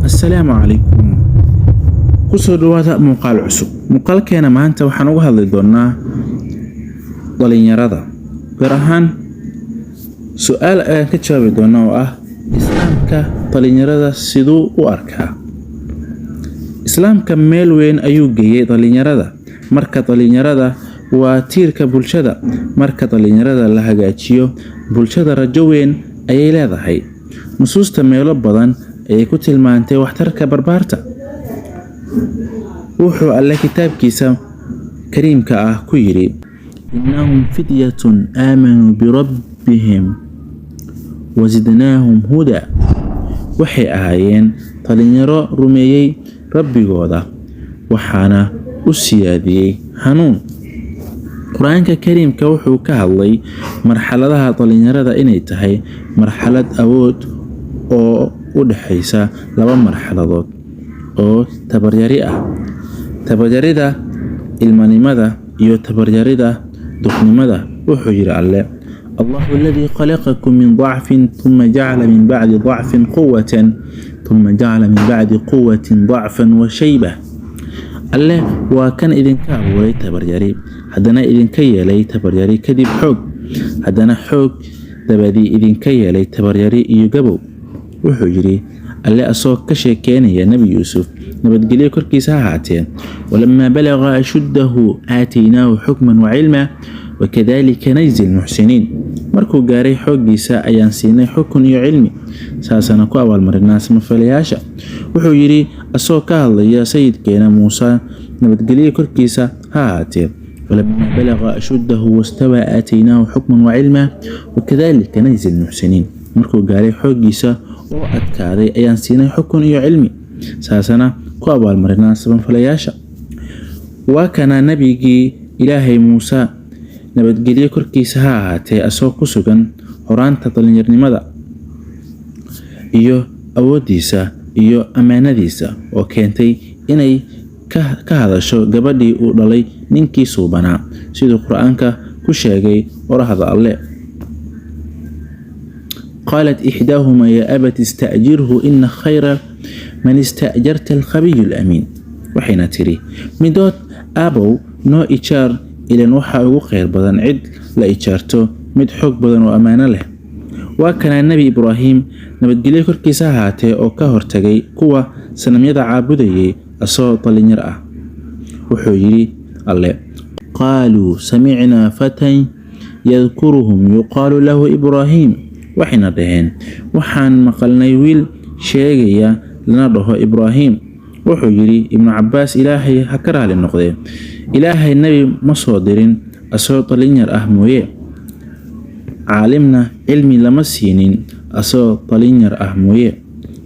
السلام عليكم. kusoo dhawaada muuqaal cusub. Muuqaalkeena maanta waxaan uga hadli doonaa dhalinyarada. Gaar ahaan su'aal ayaan ka jawaabi doonaa oo ah islaamka dhalinyarada siduu u arkaa. Islaamka meel weyn ayuu geeyay dhalinyarada. Marka dhalinyarada waa tiirka bulshada. Marka dhalinyarada la hagaajiyo, bulshada rajo weyn ayay leedahay. Nusuusta meelo badan ayay ku tilmaantay waxtarka barbaarta. wuxuu alle kitaabkiisa kariimka ah ku yiri innahum fidyatun aamanu birabbihim wazidnaahum huda. waxay ahaayeen dhalinyaro rumeeyay rabbigooda waxaana u siyaadiyay hanuun. quraanka kariimka wuxuu ka hadlay marxaladaha dhalinyarada inay tahay marxalad awood oo u dhaxaysa laba marxaladood oo tabaryari ah. tabaryarida ilmanimada iyo tabaryarida duqnimada. wuxuu yiri alle Allahu alladhi khalaqakum min dha'fin thumma ja'ala min ba'di dha'fin quwwatan thumma ja'ala min ba'di quwwatin dha'fan wa shayba. alle waa kan idinka abuuray tabaryari haddana idinka yeelay tabaryari kadib xoog haddana xoog dabadii idinka yeelay tabaryari iyo gabow. wuxuu yiri alle asoo ka sheekeynaya nabi yuusuf nabadgelyo korkiisa ha ahaatee walamma balagha ashuddahu aataynaahu xukman wa cilma wakadhalika najzi almuxsiniin. markuu gaaray xoogiisa ayaan siinay xukun iyo cilmi saasana ku abaalmarinaa samafalayaasha. wuxuu yiri asoo ka hadlaya sayidkeena muusa nabadgelyo korkiisa ha ahaatee walamma balagha ashuddahu wastawa aataynaahu xukman wa cilma wakadhalika najzi almuxsiniin. markuu gaaray xoogiisa oo adkaaday ayaan siinay xukun iyo cilmi saasana ku abaalmarinaa samafalayaasha. waa kana nabigii ilaahay Muuse nabadgelyo korkiisa ha ahaatee asoo ku sugan horaanta dhalinyarnimada iyo awoodiisa iyo amaanadiisa oo keentay inay ka hadasho gabadhii uu dhalay ninkii suubanaa sidoo quraanka ku sheegay orahda alle. قالت إحداهما يا أبت استأجره إن خير من استأجرت الخبي الأمين. وحين تري مدود أبو نو إيجار إلى نوحا وخير بدن عد لا إيجارته مد حق بدن وأمانة له. وكان النبي إبراهيم نبتقلي كركيسا هاتي أو كهرتقي قوة سنميد عابدي أصوت لنرأة. وحيري الله قالوا سمعنا فتى يذكرهم يقال له إبراهيم. waxayna dhaheen waxaan maqalnay wiil sheegaya lana dhaho Ibraahim. wuxuu yiri ibnu Cabbaas ilaahay ha ka raali noqdee ilaahay nabi ma soo dirin asoo dhalinyar ah mooye caalimna cilmi lama siinin asoo dhalinyar ah mooye.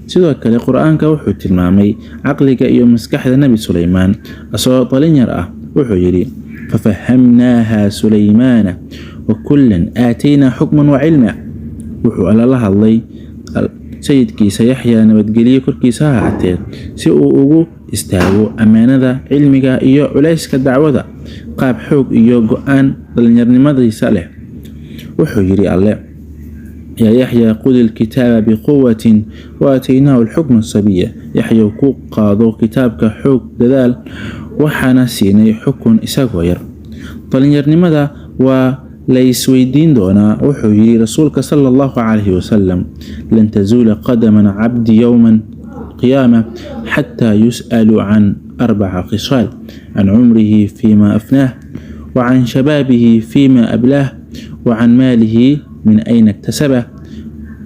sidoo kale quraanka wuxuu tilmaamay aqliga iyo maskaxda nabi Suleymaan asoo dhalinyar ah. wuxuu yiri fafahamnaaha Suleymaana wa kullan aatayna hukman wa cilma. wuxuu alla la hadlay sayidkiisa Yaxya nabadgelyo korkiisa ha ahaatee si uu ugu istaago amaanada cilmiga iyo culayska dacwada qaab xoog iyo go'aan dhalinyarnimadiisa leh. wuxuu yiri alle يا يحيى خذ الكتاب بقوة وآتيناه الحكم الصبية. يحيى ku qaado kitaabka xoog dadaal waxaana siinay xukun isagoo yar. dhalinyarnimada waa laysweydiin doonaa. wuxuu yiri rasuulka sallallahu alayhi wasallam lan tazula qadama abdi yawman qiyamah hatta yus'alu an arba'a khisal an umrihi fima afnah wa an shababihi fima ablah wa an malihi min ayna iktasabah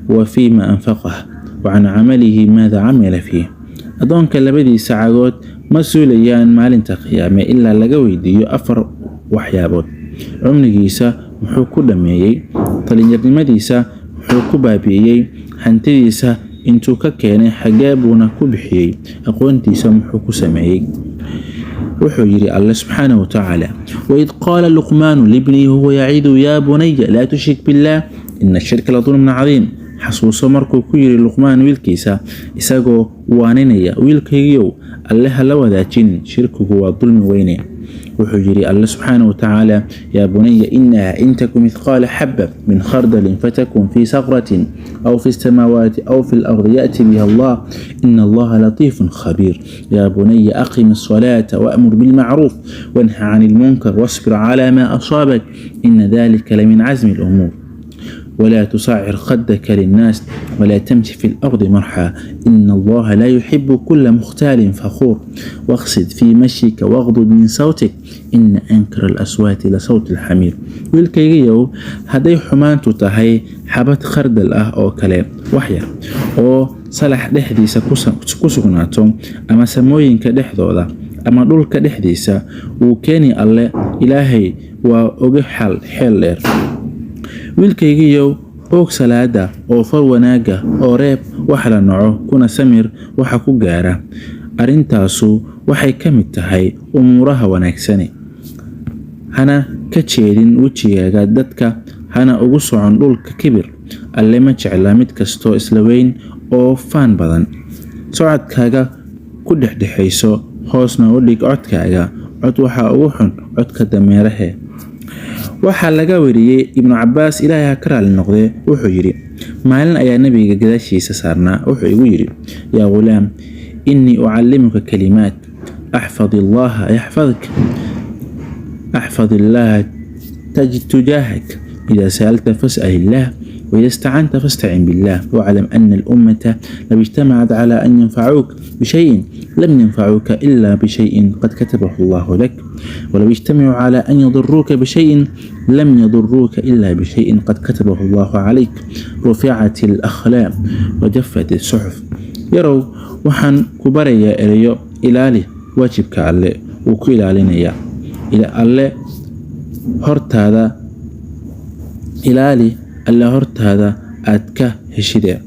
wa fima anfaqah wa an amalihi madha amila fihi. adoonka labadiisa cagood ma suulayaan maalinta qiyaame ilaa laga weydiiyo afar waxyaabood. cumrigiisa muxuu ku dhameeyay, dhalinyarnimadiisa muxuu ku baabi'iyay, hantidiisa intuu ka keenay xagee buuna ku bixiyay, aqoontiisa muxuu ku sameeyay. wuxuu yiri Allah subhanahu wa ta'ala وإذ قال لقمان لابنه وهو يعظه يا بني لا تشرك بالله إن الشرك لظلم عظيم. xasuuso markuu ku yiri Luqmaan wiilkiisa isagoo waaninaya wiilkaygiyow alle ha la wadaajin shirkigu waa dulmi weyne. وحجري الله سبحانه وتعالى يا بني إنها إن تك مثقال حبة من خردل فتكن في صخرة أو في السماوات أو في الأرض يأتي بها الله إن الله لطيف خبير يا بني أقم الصلاة وأمر بالمعروف وانهى عن المنكر واصبر على ما أصابك إن ذلك لمن عزم الأمور ولا تصعر خدك للناس ولا تمشي في الأرض مرحا إن الله لا يحب كل مختال فخور واقصد في مشيك واغضض من صوتك إن أنكر الأصوات لصوت الحمير wiilkaygiiyow hadday xumaantu tahay xabad khardal ah oo kale waxyar oo salax dhexdiisa ku sugnaato ama samooyinka dhexdooda ama dhulka dhexdiisa uu keeni alle ilaahay waa oga xeel dheer wiilkaygiiyow oog salaada oo far wanaaga oo reeb wax la naco kuna samir waxa ku gaara arintaasu waxay ka mid tahay umuuraha wanaagsani hana ka jeedin wajigaaga dadka hana ugu socon dhulka kibir alle ma jecla mid kasto isla weyn oo faan badan socodkaaga ku dhexdhexayso hoosna u dhig codkaaga cod waxa ugu xun codka dameeraha waxaa laga wariyay ibn Abbas ilaahay ka raali noqday wuxuu yiri maalin ayaa nabiga gadaashiisa saarnaa wuxuu igu yiri yaa gulaam inni uallimuka kalimaat ahfadillah yahfazuk ahfadillah tajid tujahak idha sa'alta fas'alillah وإذا استعنت فاستعن بالله واعلم أن الأمة لو اجتمعت على أن ينفعوك بشيء لم ينفعوك إلا بشيء قد كتبه الله لك ولو اجتمعوا على أن يضروك بشيء لم يضروك إلا بشيء قد كتبه الله عليك رفعت الأخلاق وجفت الصحف يروا وحن كبريا إليو إلالي واجبك عليه وكيل علينا إلى الله هرت هذا إلالي alla hortaada aad ka heshide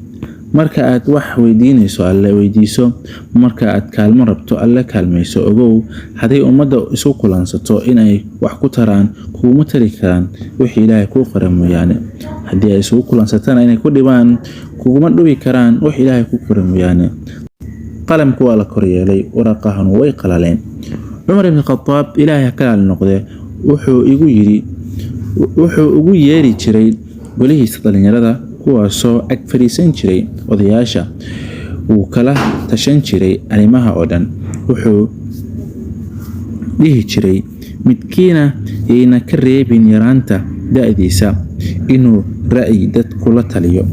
marka aad wax weydiinayso alla weydiiso marka aad kaalmo rabto alla kaalmayso ogow haday umada isu kulansato inay wax ku taraan kuma tari karaan wixii Ilaahay ku qoray mooyaane hadii ay isu kulansatana inay ku dhibaan kuma dhubi karaan wixii Ilaahay ku qoray mooyaane qalamku waa la koryeelay waraqahan way qalaleen Umar ibn Khattab Ilaahay ka raali noqday wuxuu ugu yeeri jiray walihiisa dhalinyarada kuwaasoo ag fariisan jiray odayaasha uu kala tashan jiray arrimaha oo dhan wuxuu dhihi jiray midkiina ayna ka reebin yaraanta da'diisa inuu ra'yi dad kula taliyo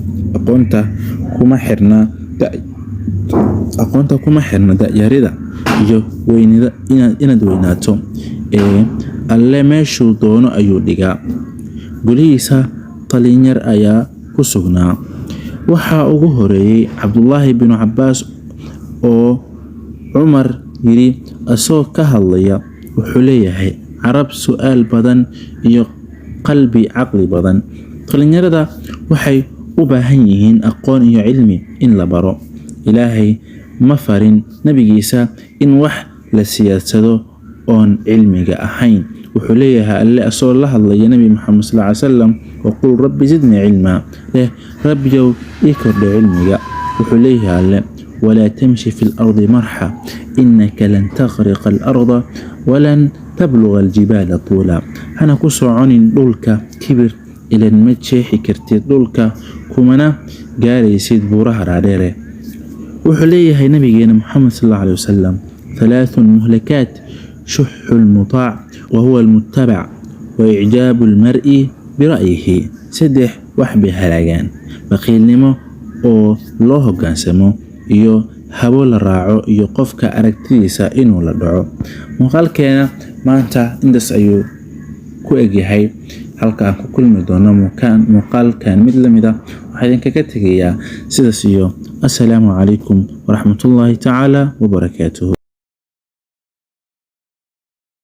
aqoonta kuma xirna da'yarida iyo weynida inaad weynaato alle meeshuu doono ayuu dhigaa gulihiisa talinyar ayaa ku sugnaa waxa ugu horeeyay Abdullah ibn Abbas oo Umar yiri asoo ka hadlaya wuxuu leeyahay carab su'aal badan iyo qalbi aqli badan talinyarada waxay u baahan yihiin aqoon iyo cilmi in la baro Ilaahay ma farin nabigiisa in wax la siyaadsado oon cilmiga ahayn wuxuu leeyahay alle asoo la hadlaya nabi Muhammad sallallahu alayhi wasallam وقل رب زدني علما رب جو يكر علمك وحليه علم ولا تمشي في الأرض مرحا إنك لن تغرق الأرض ولن تبلغ الجبال طولا هنا كسو عن دولك كبر إلى المتشيح كرتير دولك كمنا قاري سيد بورها راديره وحليه نبينا محمد صلى الله عليه وسلم 3 مهلكات شح المطاع وهو المتبع وإعجاب المرء برأيه 3 وحبي هلاجان بقيلنمو oo loo hogaansamo iyo habo la raaco iyo qofka aragtidiisa inuu la dhaco muuqaalkeena maanta intaas ayuu ku egyahay halka ku kulmi doono muuqaalkan mid lamida waxaan idinkaga tegayaa sidaas iyo assalaamu calaykum waraxmatullaahi tacaala wabarakaatuh